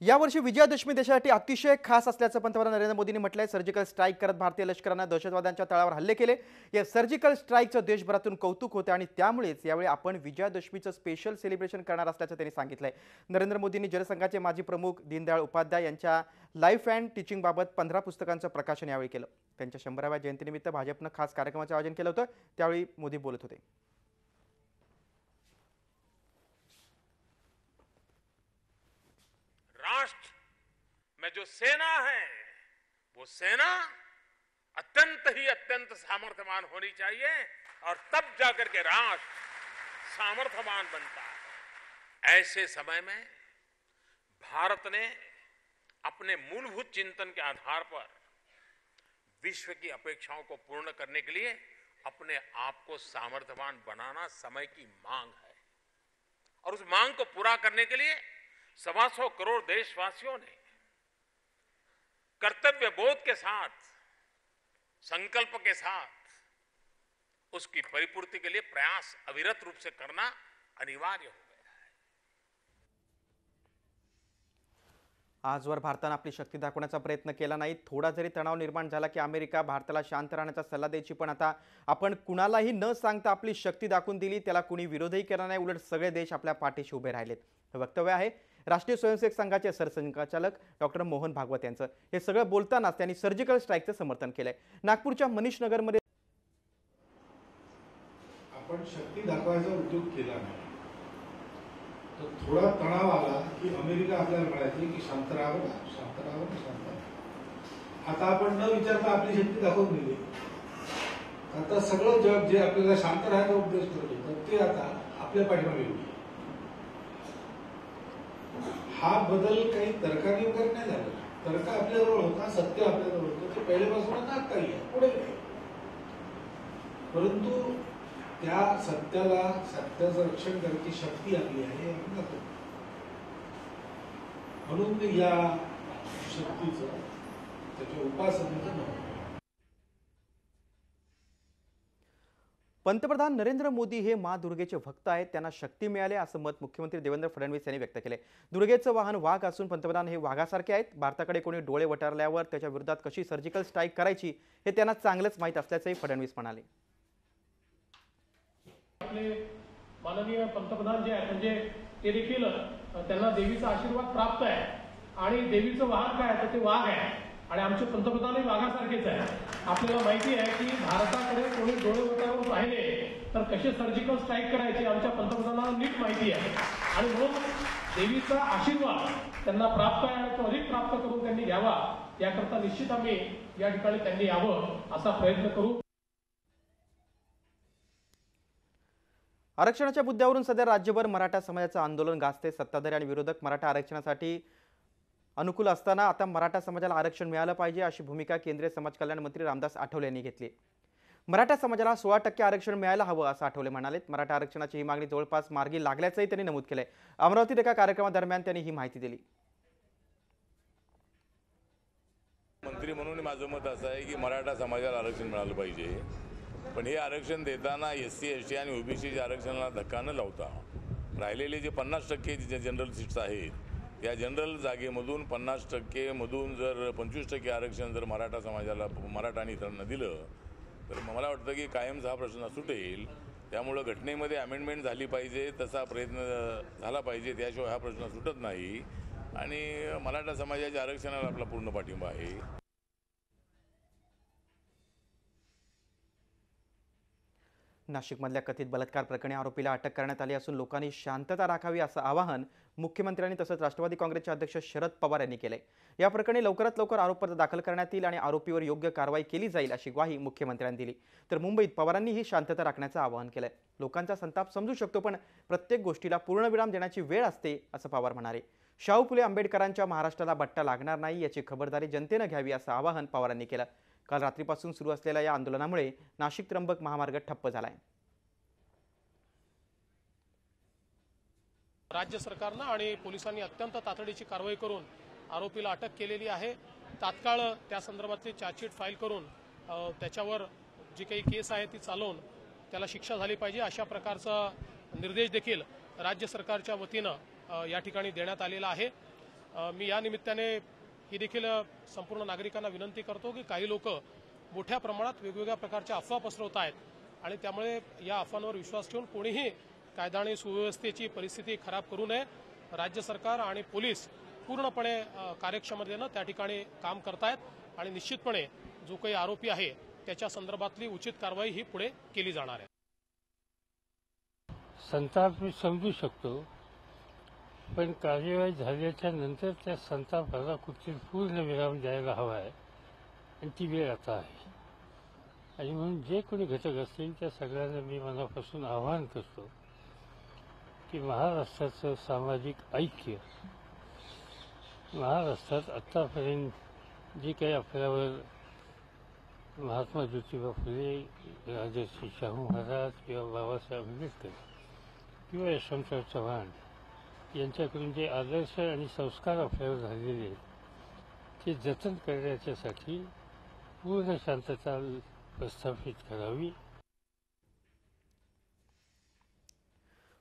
यावर्षी विजयादशमी देशासाठी अतिशय खास असल्याचं पंतप्रधान नरेंद्र मोदींनी म्हटलंय। सर्जिकल स्ट्राईक करत भारतीय लष्कराने दहशतवाद्यांच्या तळावर हल्ले केले। या सर्जिकल स्ट्राईकचं देशभरातून कौतुक होते आणि त्यामुळेच यावेळी आपण विजयादशमीचं स्पेशल सेलिब्रेशन करणार असल्याचं त्यांनी सांगितलंय। नरेंद्र मोदींनी जनसंघाचे माजी प्रमुख दीनदयाळ उपाध्याय यांच्या लाईफ अँड टीचिंग बाबत 15 पुस्तकांचं प्रकाशन यावेळी केलं। त्यांच्या 100व्या जयंतीनिमित्त भाजपनं खास कार्यक्रमाचं आयोजन केलं होतं। त्यावेळी मोदी बोलत होते। राष्ट्र में जो सेना है वो सेना अत्यंत सामर्थ्यवान होनी चाहिए और तब जाकर के राष्ट्र सामर्थ्यवान बनता है। ऐसे समय में भारत ने अपने मूलभूत चिंतन के आधार पर विश्व की अपेक्षाओं को पूर्ण करने के लिए अपने आप को सामर्थ्यवान बनाना समय की मांग है और उस मांग को पूरा करने के लिए 125 करोड़ देशवासियों ने कर्तव्य बोध के साथ, संकल्प के साथ उसकी परिपूर्ति के लिए प्रयास अविरत रूप से करना अनिवार्य हो गया है। आजवर भारताने आपली शक्ती दाखवण्याचा प्रयत्न केला नाही। थोडा जरी तणाव निर्माण झाला की अमेरिका भारताला शांत राहण्याचा सल्ला द्यायची, पण आता आपण कुणालाही न सांगता आपली शक्ती दाखवून दिली। त्याला कुणी विरोधही केला नाही, उलट सगळे देश आपल्या पाठीशी उभे राहिलेत। हे वक्तव्य आहे राष्ट्रीय स्वयंसेवक संघाचे सरसंघचालक डॉक्टर मोहन भागवत यांचं। हे सगळं बोलतानाच त्यांनी सर्जिकल स्ट्राईकचं समर्थन केलंय। नागपूरच्या मनीष नगरमध्ये आपण शक्ती दाखवायचा उद्योग केला नाही, तर थोडा तणाव आला की अमेरिका आपल्याला म्हणायची की शांत राहावं, शांत राहावं, शांत राहावं। आता आपण न विचारता आपली शक्ती दाखवून दिली। आता सगळं जग जे आपल्याला शांत राहायचा उपदेश करत होतं ते आता आपल्या पाठीमागे येईल। हा बदल काही तर्काने वगैरे नाही झाला। तर्क आपल्याजवळ होता, सत्य आपल्याजवळ होतं, ते पहिल्यापासूनच आत्ताही आहे, पुढे नाही। परंतु त्या सत्याचं रक्षण करण्याची शक्ती आपली आहे म्हणून या शक्तीचं, त्याच्या उपासनेचं महत्त्व। पंतप्रधान नरेंद्र मोदी हे मां दुर्गेचे भक्त आहेत। त्यांना शक्ती मिळाली असं मत मुख्यमंत्री देवेंद्र फडणवीस यांनी व्यक्त केले। दुर्गेचं वाहन वाघ असून पंतप्रधान हे वाघासारखे आहेत। भारताकडे कोणी डोळे वटारल्यावर त्याच्या विरोधात कशी सर्जिकल स्ट्राईक करायची हे त्यांना चांगलंच माहीत असल्याचंही फडणवीस म्हणाले। आपले माननीय पंतप्रधान जे आहेत म्हणजे ते देखील त्यांना देवीचा आशीर्वाद प्राप्त आहे आणि देवीचं वाहन काय तर ते वाघ आहे आणि आमचे पंतप्रधानही वाघासारखेच आहे। आपल्याला माहिती आहे की भारताकडे कोणी डोळे वटारून पाहिले तर कसे सर्जिकल स्ट्राईक करायचे आमच्या पंतप्रधानांना नीट माहिती आहे आणि म्हणून देवीचा आशीर्वाद त्यांना प्राप्त आहे आणि तो अधिक प्राप्त करून त्यांनी घ्यावा याकरता निश्चित आम्ही या ठिकाणी त्यांनी यावं असा प्रयत्न करू। आरक्षणाच्या मुद्द्यावरून सध्या राज्यभर मराठा समाजाचं आंदोलन गाजते। सत्ताधारी आणि विरोधक मराठा आरक्षणासाठी अनुकूल असताना आता मराठा समाजाला आरक्षण मिळालं पाहिजे अशी भूमिका केंद्रीय समाज कल्याण मंत्री रामदास आठवले यांनी घेतली। मराठा समाजाला 16% आरक्षण मिळायला हवं असं आठवले म्हणाले। मराठा आरक्षणाची ही मागणी जवळपास मार्गी लागल्याचंही त्यांनी नमूद केलंय। अमरावतीत एका कार्यक्रमादरम्यान त्यांनी ही माहिती दिली। मंत्री म्हणून माझं मत असं आहे की मराठा समाजाला आरक्षण मिळालं पाहिजे, पण हे आरक्षण देताना SC ST आणि OBC आरक्षणाला धक्का न लावता राहिलेले जे 50% जे जनरल सीट्स आहेत या जनरल जागेमधून 50% मधून जर 25% आरक्षण जर मराठा समाजाला, मराठा आणि इतरांना दिलं तर मला वाटतं की कायमचा हा प्रश्न सुटेल। त्यामुळे घटनेमध्ये अमेंडमेंट झाली पाहिजे, तसा प्रयत्न झाला पाहिजे, त्याशिवाय हा प्रश्न सुटत नाही आणि मराठा समाजाच्या आरक्षणाला आपला पूर्ण पाठिंबा आहे। नाशिकमधल्या कथित बलात्कार प्रकरणी आरोपीला अटक करण्यात आली असून लोकांनी शांतता राखावी असं आवाहन मुख्यमंत्र्यांनी तसंच राष्ट्रवादी काँग्रेसचे अध्यक्ष शरद पवार यांनी केले। या प्रकरणी लवकरात लवकर आरोपपत्र दाखल करण्यात येईल आणि आरोपीवर योग्य कारवाई केली जाईल अशी ग्वाही मुख्यमंत्र्यांनी दिली। तर मुंबईत पवारांनीही शांतता राखण्याचं आवाहन केलंय। लोकांचा संताप समजू शकतो, पण प्रत्येक गोष्टीला पूर्णविराम देण्याची वेळ असते असं पवार म्हणाले। शाहू फुले आंबेडकरांच्या महाराष्ट्राला बट्टा लागणार नाही याची खबरदारी जनतेनं घ्यावी असं आवाहन पवारांनी केलं। काल रात्रीपासून सुरू असलेल्या या आंदोलनामुळे नाशिक त्र्यंबक महामार्ग ठप्प झालाय। राज्य सरकारनं आणि पोलिसांनी अत्यंत तातडीची कारवाई करून आरोपीला अटक केलेली आहे। तात्काळ त्या संदर्भातली चार्जशीट फाईल करून त्याच्यावर जी काही केस आहे ती चालवून त्याला शिक्षा झाली पाहिजे अशा प्रकारचा निर्देश देखील राज्य सरकारच्या वतीनं या ठिकाणी देण्यात आलेला आहे। मी या निमित्ताने ही देखील संपूर्ण नागरिकांना विनंती करतो की काही लोक मोठ्या प्रमाणात वेगवेगळ्या प्रकारच्या अफवा पसरवत आहेत आणि त्यामुळे या अफवांवर विश्वास ठेवून कोणीही कायदा आणि सुव्यवस्थेची परिस्थिती खराब करू नये. राज्य सरकार आणि पोलीस पूर्णपणे कार्यक्षमतेनं त्या ठिकाणी काम करतायत आणि निश्चितपणे जो काही आरोपी आहे त्याच्या संदर्भातली उचित कारवाई ही पुढे केली जाणार आहे. संताप मी समजू शकतो, पण कार्यवाही झाल्याच्या नंतर त्या संतापाला कुठेतरी पूर्ण विराम द्यायला हवा आहे आणि ती वेळ आता आहे. आणि म्हणून जे कोणी घटक असतील त्या सगळ्यांना मी मनापासून आवाहन करतो की महाराष्ट्राचं सामाजिक ऐक्य, महाराष्ट्रात आत्तापर्यंत जी काही आपल्यावर महात्मा ज्योतिबा फुले, राजर्षी शाहू महाराज किंवा बाबासाहेब आंबेडकर किंवा यशवंतराव चव्हाण यांच्याकडून जे आदर्श आणि संस्कार आपल्यावर झालेले आहेत ते जतन करण्याच्यासाठी पूर्ण शांतता प्रस्थापित करावी.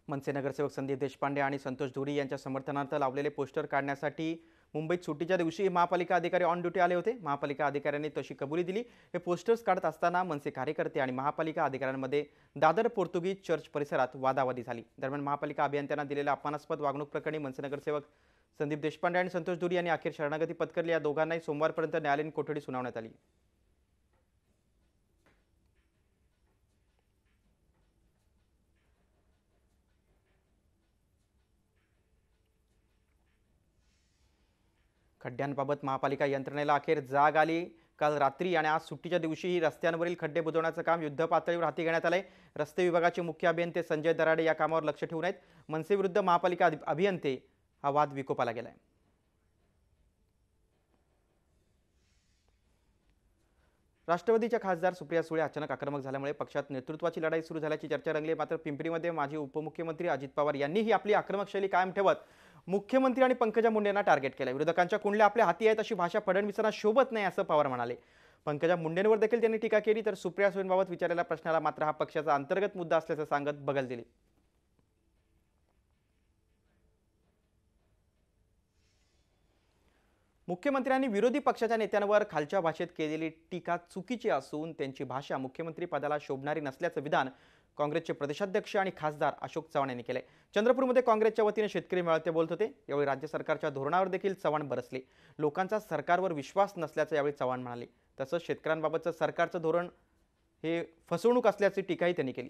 मनसे नगरसेवक संदीप देशपांडे आणि संतोष धुरी यांच्या समर्थनार्थ लावलेले पोस्टर काढण्यासाठी मुंबईत सुट्टीच्या दिवशी महापालिका अधिकारी ऑन ड्युटी आले होते. महापालिका अधिकाऱ्यांनी तशी कबुली दिली. हे पोस्टर्स काढत असताना मनसे कार्यकर्ते आणि महापालिका अधिकाऱ्यांमध्ये दादर पोर्तुगीज चर्च परिसरात वादावादी झाली. दरम्यान महापालिका अभियंत्यांना दिलेल्या अपमानास्पद वागणूक प्रकरणी मनसे नगरसेवक संदीप देशपांडे आणि संतोष धुरी यांनी अखेर शरणागती पत्करली. या दोघांनाही सोमवारपर्यंत न्यायालयीन कोठडी सुनावण्यात आली. खड्ड्यांबाबत महापालिका यंत्रणेला अखेर जाग आली. काल रात्री आणि आज सुट्टीच्या दिवशीही रस्त्यांवरील खड्डे बुजवण्याचं काम युद्धपातळीवर हाती घेण्यात आलंय. रस्ते विभागाचे मुख्य अभियंते संजय दराडे या कामावर लक्ष ठेवून आहेत. मनसे विरुद्ध महापालिका अभियंते हा वाद विकोपाला गेलाय. राष्ट्रवादीच्या खासदार सुप्रिया सुळे अचानक आक्रमक झाल्यामुळे पक्षात नेतृत्वाची लढाई सुरू झाल्याची चर्चा रंगली. मात्र पिंपरीमध्ये माजी उपमुख्यमंत्री अजित पवार यांनीही आपली आक्रमक शैली कायम ठेवत मुख्यमंत्री आणि पंकजा मुंडेंना टार्गेट केलं. विरोधकांच्या कुंडल्या आपल्या हाती आहेत अशी भाषा फडणवीसांना शोभत नाही असं पवार म्हणाले. पंकजा मुंडेंवर देखील त्यांनी टीका केली. तर सुप्रिया सुळेंबाबत विचारलेल्या प्रश्नाला मात्र हा पक्षाचा अंतर्गत मुद्दा असल्याचं सांगत बगल दिली. मुख्यमंत्र्यांनी विरोधी पक्षाच्या नेत्यांवर खालच्या भाषेत केलेली टीका चुकीची असून त्यांची भाषा मुख्यमंत्री पदाला शोभणारी नसल्याचं विधान काँग्रेसचे प्रदेशाध्यक्ष आणि खासदार अशोक चव्हाण यांनी केले. चंद्रपूरमध्ये काँग्रेसच्या वतीने शेतकरी मेळाव्यात ते बोलत होते. यावेळी राज्य सरकारच्या धोरणावर देखील चव्हाण बरसले. लोकांचा सरकारवर विश्वास नसल्याचं यावेळी चव्हाण म्हणाले. तसंच शेतकऱ्यांबाबतचं सरकारचं धोरण हे फसवणूक असल्याची टीकाही त्यांनी केली.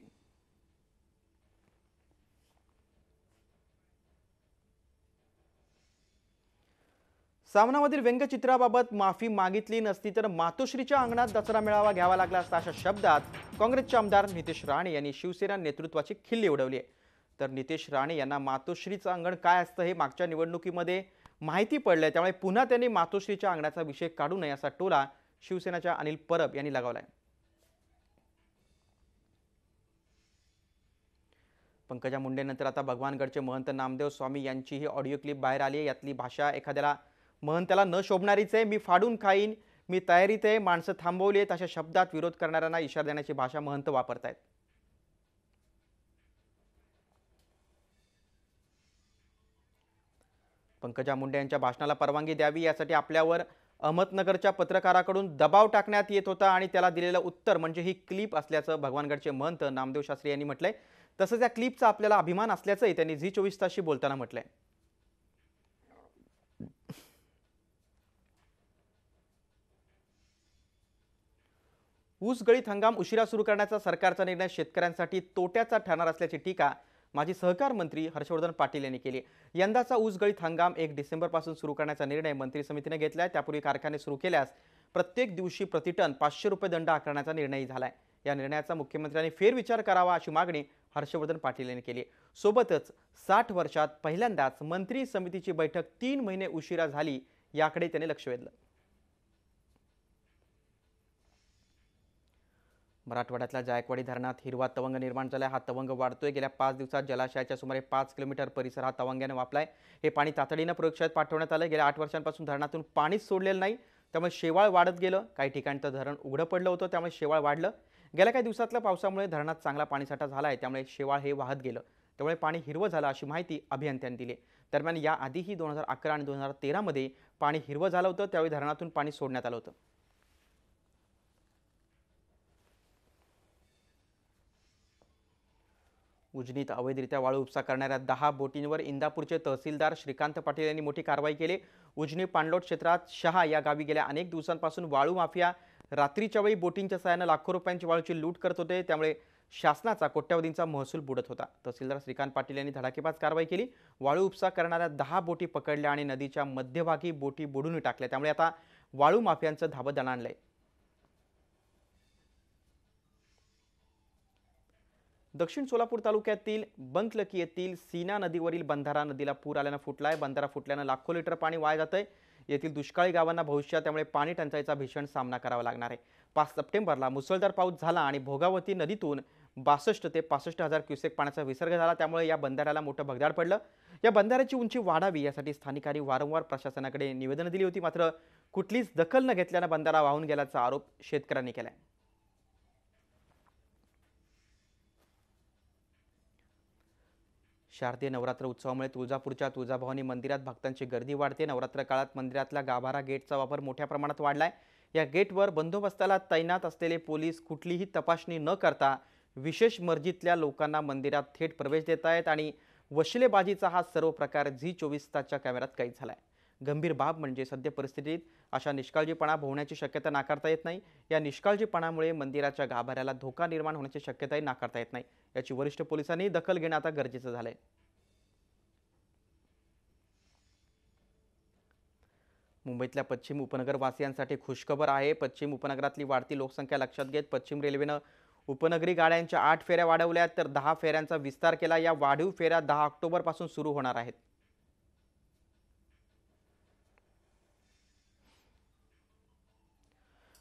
सामनामधील व्यंगचित्राबाबत माफी मागितली नसती तर मातोश्रीच्या अंगणात दसरा मेळावा घ्यावा लागला असता अशा शब्दात काँग्रेसचे आमदार नितेश राणे यांनी शिवसेना नेतृत्वाची खिल्ली उडवली आहे. तर नितेश राणे यांना मातोश्रीचं अंगण काय असतं हे मागच्या निवडणुकीमध्ये माहिती पडलंय. त्यामुळे पुन्हा त्यांनी मातोश्रीच्या अंगणाचा विषय काढू नये असा टोला शिवसेनाच्या अनिल परब यांनी लगावलाय. पंकजा मुंडेनंतर आता भगवानगडचे महंत नामदेव स्वामी यांची ही ऑडिओ क्लिप बाहेर आली आहे. यातली भाषा एखाद्याला महंताला न शोभणारीच आहे. मी फाडून खाईन, मी तयारीत आहे, माणसं थांबवली आहेत अशा शब्दात विरोध करणाऱ्यांना इशारा देण्याची भाषा महंत वापरतायत. पंकजा मुंडे यांच्या भाषणाला परवानगी द्यावी यासाठी आपल्यावर अहमदनगरच्या पत्रकाराकडून दबाव टाकण्यात येत होता आणि त्याला दिलेलं उत्तर म्हणजे ही क्लिप असल्याचं भगवानगडचे महंत नामदेव शास्त्री यांनी म्हटलंय. तसंच या क्लिपचा आपल्याला अभिमान असल्याचंही त्यांनी झी24 तासशी बोलताना म्हटलंय. ऊस गळीत हंगाम उशिरा सुरू करण्याचा सरकारचा निर्णय शेतकऱ्यांसाठी तोट्याचा ठरणार असल्याची टीका माजी सहकार मंत्री हर्षवर्धन पाटील यांनी केली. यंदाचा ऊस गळीत हंगाम 1 डिसेंबरपासून सुरू करण्याचा निर्णय मंत्री समितीने घेतलाय. त्यापूर्वी कारखाने सुरू केल्यास प्रत्येक दिवशी प्रतिटन 500 रुपये दंड आकारण्याचा निर्णय झालाय. या निर्णयाचा मुख्यमंत्र्यांनी फेरविचार करावा अशी मागणी हर्षवर्धन पाटील यांनी केली. सोबतच 60 वर्षात पहिल्यांदाच मंत्री समितीची बैठक 3 महिने उशिरा झाली याकडे त्यांनी लक्ष वेधलं. मराठवाड्यातल्या जायकवाडी धरणात हिरवा तवंग निर्माण झालाय. हा तवंग वाढतोय. गेल्या 5 दिवसात जलाशयाच्या सुमारे 5 किलोमीटर परिसर हा तवंग्याने व्यापलाय. हे पाणी तातडीनं प्रयोगशाळेत पाठवण्यात आलं. गेल्या 8 वर्षांपासून धरणातून पाणीच सोडलेलं नाही. त्यामुळे शेवाळ वाढत गेलं. काही ठिकाणी तर धरण उघडं पडलं होतं, त्यामुळे शेवाळ वाढलं. गेल्या काही दिवसातल्या पावसामुळे धरणात चांगला पाणीसाठा झालाय. त्यामुळे शेवाळ हे वाहत गेलं. त्यामुळे पाणी हिरवं झालं अशी माहिती अभियंत्यांनी दिली. दरम्यान याआधीही 2011 आणि 2013 मध्ये पाणी हिरवं झालं होतं, त्यावेळी धरणातून पाणी सोडण्यात आलं होतं. उजनीत अवैधरित्या वाळू उपसा करणाऱ्या 10 बोटींवर इंदापूरचे तहसीलदार श्रीकांत पाटील यांनी मोठी कारवाई केली. उजनी पाणलोट क्षेत्रात शहा या गावी गेल्या अनेक दिवसांपासून वाळू माफिया रात्रीच्या वेळी बोटींच्या सहाय्याने लाखो रुपयांची वाळूची लूट करत होते, त्यामुळे शासनाचा कोट्यवधींचा महसूल बुडत होता. तहसीलदार श्रीकांत पाटील यांनी धडाकेबाज कारवाई केली. वाळू उपसा करणाऱ्या 10 बोटी पकडल्या आणि नदीच्या मध्यभागी बोटी बुडून टाकल्या, त्यामुळे आता वाळू माफियांचं धाबं दणाणलंय. दक्षिण सोलापूर तालुक्यातील बंकलकी येथील सीना नदीवरील बंधारा नदीला पूर आल्यानं फुटलाय. बंधारा फुटल्यानं लाखो लिटर पाणी वाया जातंय. येथील दुष्काळी गावांना भविष्यात त्यामुळे पाणी टंचाईचा भीषण सामना करावा लागणार आहे. 5 सप्टेंबरला मुसळधार पाऊस झाला आणि भोगावती नदीतून 62 ते 65,000 क्युसेक पाण्याचा विसर्ग झाला, त्यामुळे या बंधाऱ्याला मोठं भगदाड पडलं. या बंधाऱ्याची उंची वाढावी यासाठी स्थानिकांनी वारंवार प्रशासनाकडे निवेदनं दिली होती, मात्र कुठलीच दखल न घेतल्यानं बंधारा वाहून गेल्याचा आरोप शेतकऱ्यांनी केलाय. शारदीय नवरात्र उत्सवामुळे तुळजापूरच्या तुळजाभवानी मंदिरात भक्तांची गर्दी वाढते. नवरात्र काळात मंदिरातल्या गाभारा गेटचा वापर मोठ्या प्रमाणात वाढलाय. या गेटवर बंदोबस्ताला तैनात असलेले पोलीस कुठलीही तपासणी न करता विशेष मर्जीतल्या लोकांना मंदिरात थेट प्रवेश देत आहेत आणि वशिलेबाजीचा हा सर्व प्रकार झी24 तासच्या कॅमेऱ्यात कैद झालाय. गंभीर बाब म्हणजे सध्या परिस्थितीत अशा निष्काळजीपणा होण्याची शक्यता नाकारता येत नाही. या निष्काळजीपणामुळे मंदिराच्या गाभाऱ्याला धोका निर्माण होण्याची शक्यताही नाकारता येत नाही. याची वरिष्ठ पोलिसांनी दखल घेणं आता गरजेचं झालंय. मुंबईतल्या पश्चिम उपनगर वासियांसाठी खुशखबर आहे. पश्चिम उपनगरातली वाढती लोकसंख्या लक्षात घेत पश्चिम रेल्वेनं उपनगरी गाड्यांच्या 8 फेऱ्या वाढवल्या तर 10 फेऱ्यांचा विस्तार केला. या वाढीव फेऱ्या 10 ऑक्टोबरपासून सुरू होणार आहेत.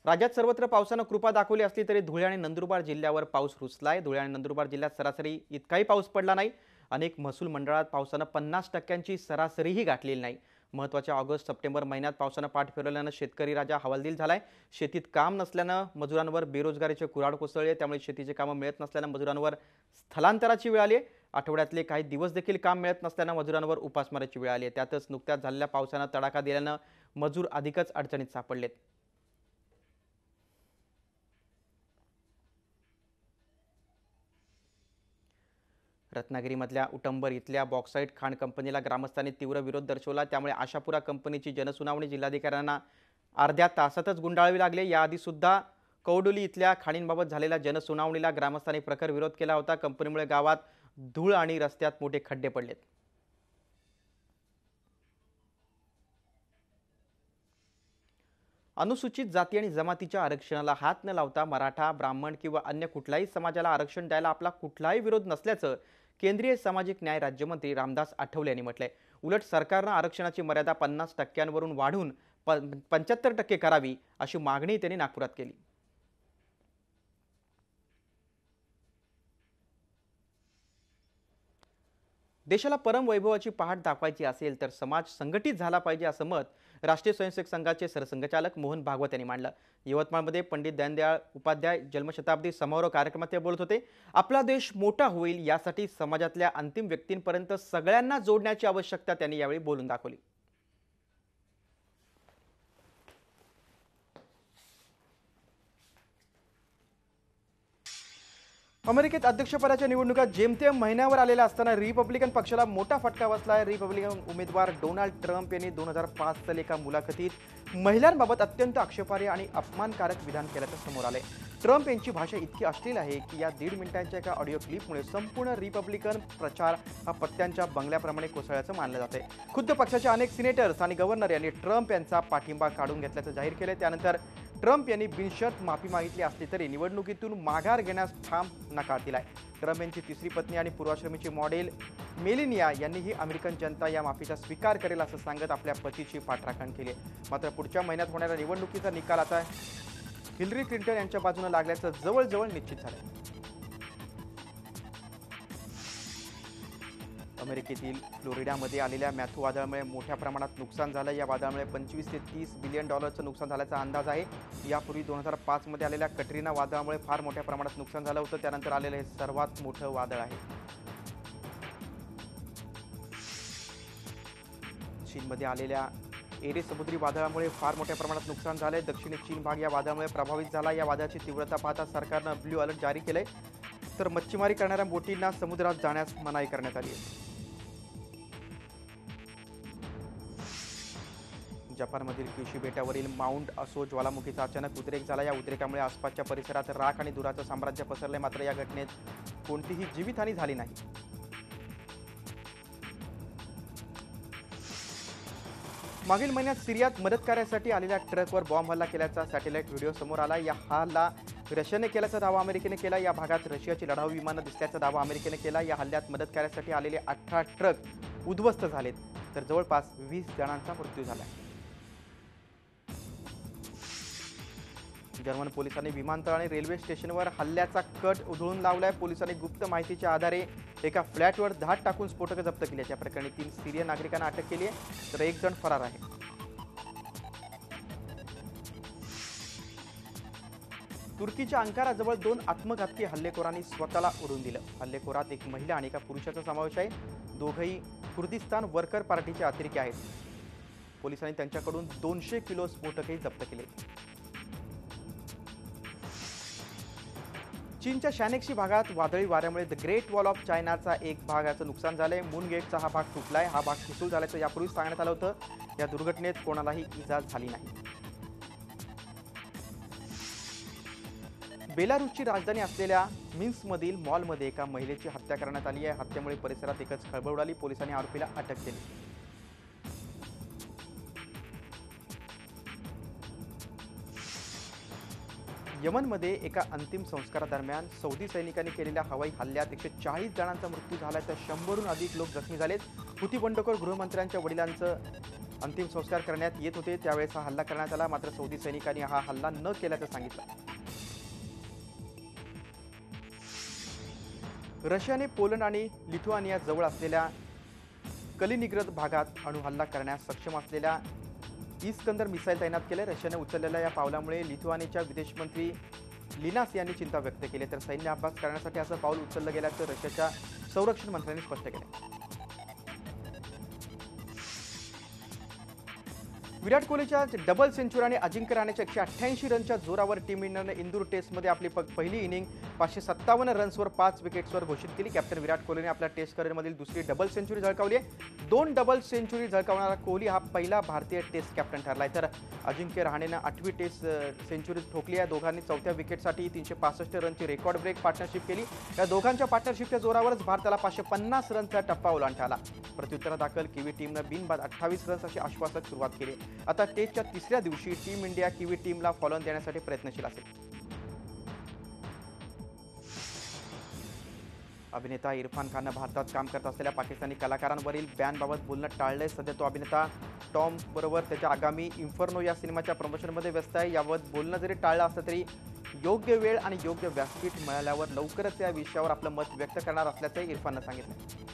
राज्यात सर्वत्र पावसानं कृपा दाखवली असली तरी धुळे आणि नंदुरबार जिल्ह्यावर पाऊस रुसलाय. धुळे आणि नंदुरबार जिल्ह्यात सरासरी इतकाही पाऊस पडला नाही. अनेक महसूल मंडळात पावसानं 50% सरासरीही गाठलेली नाही. महत्त्वाच्या ऑगस्ट सप्टेंबर महिन्यात पावसानं पाठ फिरवल्यानं शेतकरी राजा हवालदिल झालाय. शेतीत काम नसल्यानं मजुरांवर बेरोजगारीचे कुऱ्हाड कोसळले, त्यामुळे शेतीची कामं मिळत नसल्यानं मजुरांवर स्थलांतराची वेळ आली. आठवड्यातले काही दिवस देखील काम मिळत नसल्यानं मजुरांवर उपासमारीची वेळ आली. त्यातच नुकत्याच झालेल्या पावसानं तडाखा दिल्यानं मजूर अधिकच अडचणीत सापडलेत. रत्नागिरीमधल्या उटंबर इथल्या बॉक्साईट खाण कंपनीला ग्रामस्थांनी तीव्र विरोध दर्शवला, त्यामुळे आशापुरा कंपनीची जनसुनावणी जिल्हाधिकाऱ्यांना अर्ध्या तासातच गुंडाळावी लागली. याआधी सुद्धा कौडोली इथल्या खाणींबाबत झालेल्या जनसुनावणीला ग्रामस्थांनी प्रखर विरोध केला होता. कंपनीमुळे गावात धूळ आणि रस्त्यात मोठे खड्डे पडलेत. अनुसूचित जाती आणि जमातीच्या आरक्षणाला हात न लावता मराठा, ब्राह्मण किंवा अन्य कुठल्याही समाजाला आरक्षण द्यायला आपला कुठलाही विरोध नसल्याचं केंद्रीय सामाजिक न्याय राज्यमंत्री रामदास आठवले यांनी म्हटलंय. उलट सरकारनं आरक्षणाची मर्यादा 50% वाढवून 75% करावी अशी मागणी त्यांनी नागपुरात केली. देशाला परम वैभवाची पहाट दाखवायची असेल तर समाज संघटित झाला पाहिजे असं मत राष्ट्रीय स्वयंसेवक संघाचे सरसंघचालक मोहन भागवत यांनी मांडलं. यवतमाळमध्ये पंडित दीनदयाळ उपाध्याय जन्मशताब्दी समारोह कार्यक्रमात ते बोलत होते. आपला देश मोठा होईल यासाठी समाजातल्या अंतिम व्यक्तींपर्यंत सगळ्यांना जोडण्याची आवश्यकता त्यांनी यावेळी बोलून दाखवली. अमेरिकेत अध्यक्षपदाच्या निवडणुका जेमतेम महिन्यावर आलेल्या असताना रिपब्लिकन पक्षाला मोठा फटका बसलाय. रिपब्लिकन उमेदवार डोनाल्ड ट्रम्प यांनी 2005 साली एका मुलाखतीत महिलांबाबत अत्यंत आक्षेपार्ह आणि अपमानकारक विधान केल्याचं समोर आलंय. ट्रम्प यांची भाषा इतकी अश्लील आहे की या 1.5 मिनिटांच्या एका ऑडिओ क्लिपमुळे संपूर्ण रिपब्लिकन प्रचार हा पत्त्यांच्या बंगल्याप्रमाणे कोसळल्याचं मानलं जातंय. खुद्द पक्षाचे अनेक सिनेटर्स आणि गव्हर्नर यांनी ट्रम्प यांचा पाठिंबा काढून घेतल्याचं जाहीर केलंय. त्यानंतर ट्रम्प यांनी बिनशर्त माफी मागितली असली तरी निवडणुकीतून माघार घेण्यास ठाम नकार दिलाय. ट्रम्प यांची तिसरी पत्नी आणि पूर्वाश्रमीची मॉडेल मेलिनिया यांनीही अमेरिकन जनता या माफीचा स्वीकार करेल असं सांगत आपल्या पतीची पाठराखण केली. मात्र पुढच्या महिन्यात होणाऱ्या निवडणुकीचा निकाल आता हिलरी क्लिंटन यांच्या बाजूने लागल्याचं जवळजवळ निश्चित झालंय. अमेरिकेतील फ्लोरिडामध्ये आलेल्या मॅथ्यू वादळामुळे मोठ्या प्रमाणात नुकसान झालं. या वादळामुळे 25 ते 30 बिलियन डॉलरचं नुकसान झाल्याचा अंदाज आहे. यापूर्वी 2005 मध्ये आलेल्या कटरीना वादळामुळे फार मोठ्या प्रमाणात नुकसान झालं होतं. त्यानंतर आलेलं हे सर्वात मोठं वादळ आहे. चीनमध्ये आलेल्या एरे समुद्री वादळामुळे फार मोठ्या प्रमाणात नुकसान झाले। दक्षिणी चीन भाग या वादळामुळे प्रभावित झाला। या वादळाची तीव्रता पाहता सरकारनं ब्ल्यू अलर्ट जारी केलंय, तर मच्छीमारी करणाऱ्या बोटींना समुद्रात जाण्यास मनाई करण्यात आली आहे। जपानमधील क्युशू बेटावरील माउंट असो ज्वालामुखीचा अचानक उद्रेक झाला। या उद्रेकामुळे आसपासच्या परिसरात राख आणि धुराचं साम्राज्य पसरले, मात्र या घटनेत कोणतीही जीवितहानी झाली नाही। मागील महिन्यात सिरियात मदत कार्यासाठी आलेल्या ट्रकवर बॉम्ब हल्ला केल्याचा सॅटेलाइट व्हिडिओ समोर आला। या हल्ला रशियाने केल्याचा दावा अमेरिकेने केला। या भागात रशियाची लढाऊ विमानं दिसल्याचा दावा अमेरिकेने केला। या हल्ल्यात मदत कार्यासाठी आलेले 18 ट्रक उद्ध्वस्त झालेत, तर जवळपास 20 जणांचा मृत्यू झाला। जर्मन पोलिसांनी विमानतळ आणि रेल्वे स्टेशनवर हल्ल्याचा कट उधळून लावलाय। पोलिसांनी गुप्त माहितीच्या आधारे एका फ्लॅटवर धाड टाकून स्फोटकं जप्त केली। या प्रकरणी 3 सिरियन नागरिकांना अटक केली आहे, तर 1 जण फरार आहे। तुर्कीच्या अंकाराजवळ 2 आत्मघातकी हल्लेखोरांनी स्वतःला उडवून दिलं। हल्लेखोरात एक महिला आणि एका पुरुषाचा समावेश आहे। दोघंही कुर्दिस्तान वर्कर पार्टीचे अतिरेकी आहेत। पोलिसांनी त्यांच्याकडून 200 किलो स्फोटकही जप्त केले। चीनच्या शॅनेक्सी भागात वादळी वाऱ्यामुळे द ग्रेट वॉल ऑफ चायनाचा एक भागाचं नुकसान झालंय। मून गेटचा हा भाग तुटलाय। हा भाग ठिसूळ झाल्याचं यापूर्वीच सांगण्यात आलं होतं। या दुर्घटनेत कोणालाही इजा झाली नाही। बेलारूसची राजधानी असलेल्या मिन्स्कमधील मॉलमध्ये एका महिलेची हत्या करण्यात आली आहे। हत्येमुळे परिसरात एकच खळबळ उडाली। पोलिसांनी आरोपीला अटक केली। यमनमध्ये एका अंतिम संस्कारादरम्यान सौदी सैनिकांनी केलेल्या हवाई हल्ल्यात 140 जणांचा मृत्यू झाला, तर 100हून अधिक लोक जखमी झालेत। हुती बंडखोर गृहमंत्र्यांच्या वडिलांचं अंतिम संस्कार करण्यात येत होते, त्यावेळेस हा हल्ला करण्यात आला, मात्र सौदी सैनिकांनी हा हल्ला न केल्याचं सांगितलं। रशियाने पोलंड आणि लिथुआनिया जवळ असलेल्या कलिनिग्राद भागात अणुहल्ला करण्यास सक्षम असलेल्या इस्कंदर मिसाईल तैनात केले। रशियाने उचललेल्या या पावलामुळे लिथुआनियाच्या विदेश मंत्री लिनास यांनी चिंता व्यक्त केली, तर सैन्य अभ्यास करण्यासाठी असं पाऊल उचललं गेल्याचं रशियाच्या संरक्षण मंत्र्यांनी स्पष्ट केलं। विराट कोहलीच्या डबल सेंचुरी आणि अजिंक्य रहाणेच्या 188 रनच्या जोरावर टीम इंडियाने इंदूर टेस्टमध्ये आपली पहिली इनिंग 557 रन्सवर 5 विकेट्सवर घोषित केली। कॅप्टन विराट कोहलीने आपल्या टेस्ट करिअरमधील दुसरी डबल सेंचुरी झळकावली आहे। 2 डबल सेंचुरी झळकावणारा कोहली हा पहिला भारतीय टेस्ट कॅप्टन ठरलाय, तर अजिंक्य रहाणेनं 8वी टेस्ट सेंचुरी ठोकली आहे। दोघांनी 4थ्या विकेटसाठी 365 रनची रेकॉर्ड ब्रेक पार्टनरशिप केली। या दोघांच्या पार्टनरशिपच्या जोरावरच भारताला 550 रनचा टप्पा ओलांडता आला। प्रत्युत्तरादाखल किवी टीमनं बिनबाद 28 रन्स अशी आश्वासक सुरुवात केली। आता टेस्टच्या 3ऱ्या दिवशी टीम इंडिया किवी टीमला फॉलोअन देण्यासाठी प्रयत्नशील असेल। अभिनेता इरफान खाननं भारतात काम करत असलेल्या पाकिस्तानी कलाकारांवरील बॅनबाबत बोलणं टाळलंय। सध्या तो अभिनेता टॉम बरोबर त्याच्या आगामी इन्फर्नो या सिनेमाच्या प्रमोशनमध्ये व्यस्त आहे। याबाबत बोलणं जरी टाळलं असलं तरी योग्य वेळ आणि योग्य व्यासपीठ मिळाल्यावर लवकरच या विषयावर आपलं मत व्यक्त करणार असल्याचं इरफाननं सांगितलं।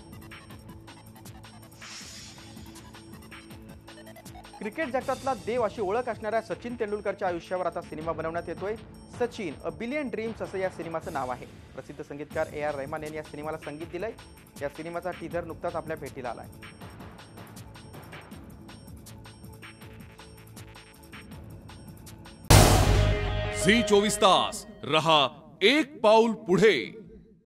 क्रिकेट जगतातला देव अशी ओळख असणाऱ्या सचिन तेंडुलकरच्या आयुष्यावर आता सिनेमा बनवण्यात येतोय। सचिन अ बिलियन ड्रीम्स असं या सिनेमाचं नाव आहे। प्रसिद्ध संगीतकार AR रहमान यांनी या सिनेमाला संगीत दिलंय। या सिनेमाचा टीझर नुकताच आपल्या भेटीला आलाय। झी 24 तास रहा एक पाऊल पुढे।